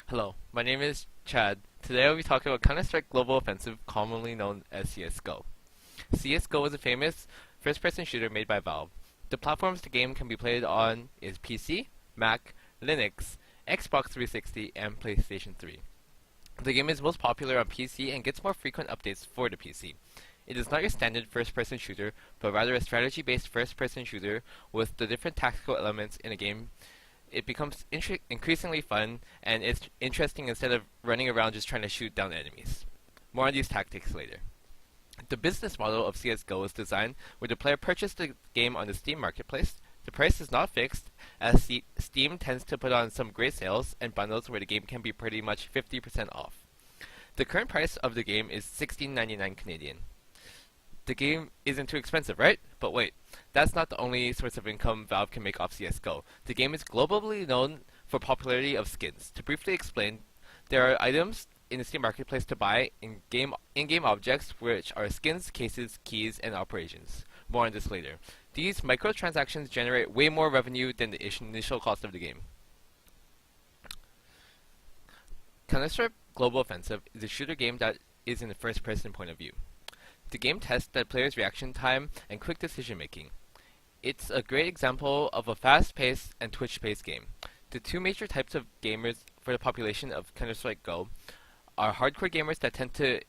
Hello, my name is Chad. Today I'll be talking about Counter-Strike Global Offensive, commonly known as CSGO. CSGO is a famous first-person shooter made by Valve. The platforms the game can be played on is PC, Mac, Linux, Xbox 360, and PlayStation 3. The game is most popular on PC and gets more frequent updates for the PC. It is not your standard first-person shooter, but rather a strategy-based first-person shooter with the different tactical elements in a game. It becomes increasingly fun, and it's interesting instead of running around just trying to shoot down enemies. More on these tactics later. The business model of CSGO is designed where the player purchases the game on the Steam marketplace. The price is not fixed, as Steam tends to put on some great sales and bundles where the game can be pretty much 50% off. The current price of the game is $16.99 Canadian. The game isn't too expensive, right? But wait, that's not the only source of income Valve can make off CSGO. The game is globally known for popularity of skins. To briefly explain, there are items in the Steam marketplace to buy in-game objects, which are skins, cases, keys, and operations. More on this later. These microtransactions generate way more revenue than the initial cost of the game. Counter-Strike Global Offensive is a shooter game that is in the first-person point of view. The game tests the player's reaction time and quick decision making. It's a great example of a fast-paced and twitch-based game. The two major types of gamers for the population of Counter-Strike Go are hardcore gamers that tend to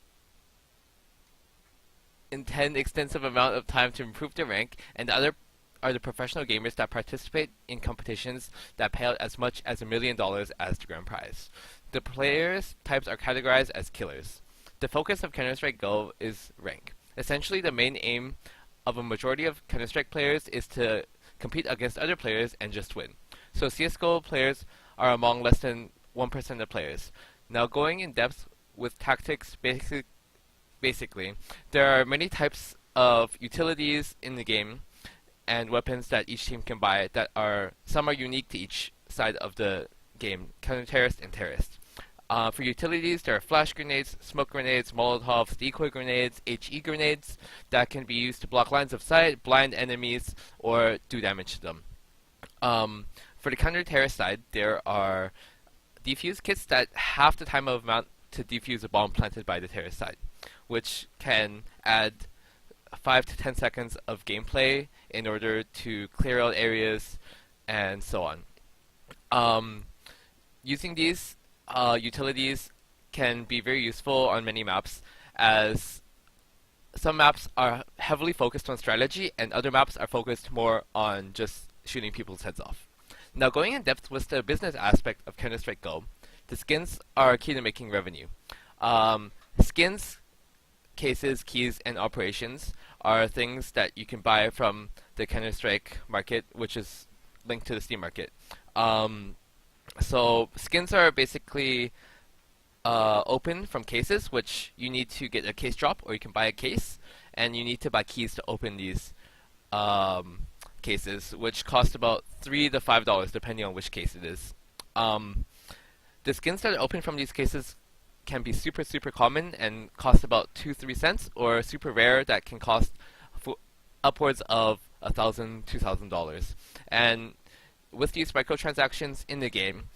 intend extensive amount of time to improve their rank, and the other are the professional gamers that participate in competitions that pay out as much as $1 million as the grand prize. The players types are categorized as killers. The focus of Counter-Strike Go is rank. Essentially, the main aim of a majority of Counter-Strike players is to compete against other players and just win. So CSGO players are among less than 1% of players. Now going in depth with tactics, basically, there are many types of utilities in the game and weapons that each team can buy that some are unique to each side of the game, counter-terrorist and terrorist. For utilities, there are flash grenades, smoke grenades, molotovs, decoy grenades, HE grenades that can be used to block lines of sight, blind enemies, or do damage to them. For the counter-terrorist side, there are defuse kits that half the time of amount to defuse a bomb planted by the terrorist side, which can add 5 to 10 seconds of gameplay in order to clear out areas and so on. Using these utilities can be very useful on many maps, as some maps are heavily focused on strategy and other maps are focused more on just shooting people's heads off. Now going in depth with the business aspect of Counter-Strike Go, the skins are key to making revenue. Skins, cases, keys, and operations are things that you can buy from the Counter-Strike market, which is linked to the Steam market. So skins are basically open from cases, which you need to get a case drop, or you can buy a case, and you need to buy keys to open these cases, which cost about $3 to $5 depending on which case it is. The skins that are open from these cases can be super common and cost about 2-3 cents, or super rare that can cost upwards of $1,000 to $2,000. And with these microtransactions in the game,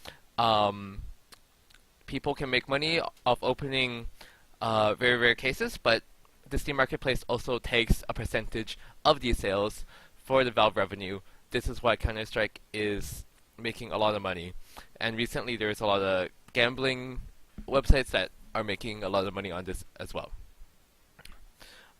people can make money off opening very rare cases, but the Steam Marketplace also takes a percentage of these sales for the Valve revenue. This is why Counter-Strike is making a lot of money. And recently there's a lot of gambling websites that are making a lot of money on this as well.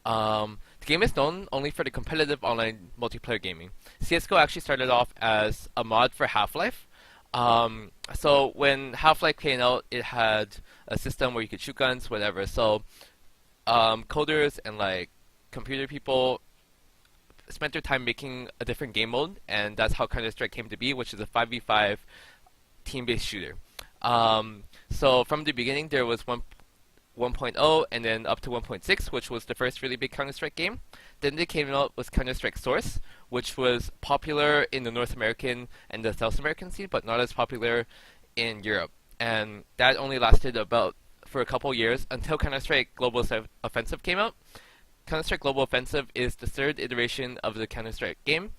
The game is known only for the competitive online multiplayer gaming. CSGO actually started off as a mod for Half-Life. So when Half-Life came out, it had a system where you could shoot guns, whatever. So coders and like computer people spent their time making a different game mode, and that's how Counter-Strike came to be, which is a 5v5 team-based shooter. So from the beginning, there was 1.0 and then up to 1.6, which was the first really big Counter-Strike game. Then they came out with Counter-Strike Source, which was popular in the North American and the South American scene, but not as popular in Europe. And that only lasted for a couple years until Counter-Strike Global Offensive came out. Counter-Strike Global Offensive is the third iteration of the Counter-Strike game,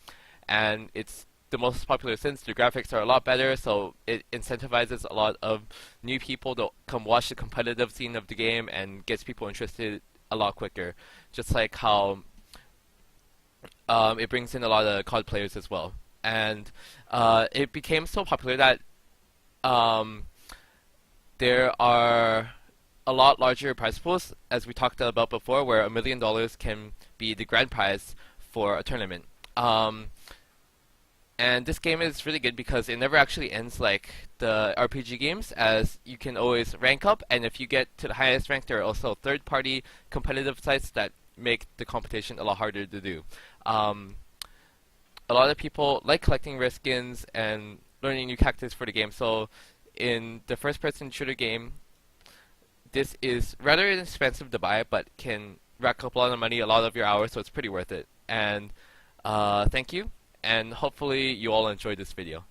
and it's the most popular since. The graphics are a lot better, so it incentivizes a lot of new people to come watch the competitive scene of the game and gets people interested a lot quicker. Just like how it brings in a lot of COD players as well. And it became so popular that there are a lot larger prize pools, as we talked about before, where $1 million can be the grand prize for a tournament. And this game is really good because it never actually ends like the RPG games, as you can always rank up, and if you get to the highest rank, there are also third-party competitive sites that make the competition a lot harder to do. A lot of people like collecting rare skins and learning new tactics for the game, so in the first-person shooter game, this is rather inexpensive to buy, but can rack up a lot of money, a lot of your hours, so it's pretty worth it. And thank you, and hopefully you all enjoyed this video.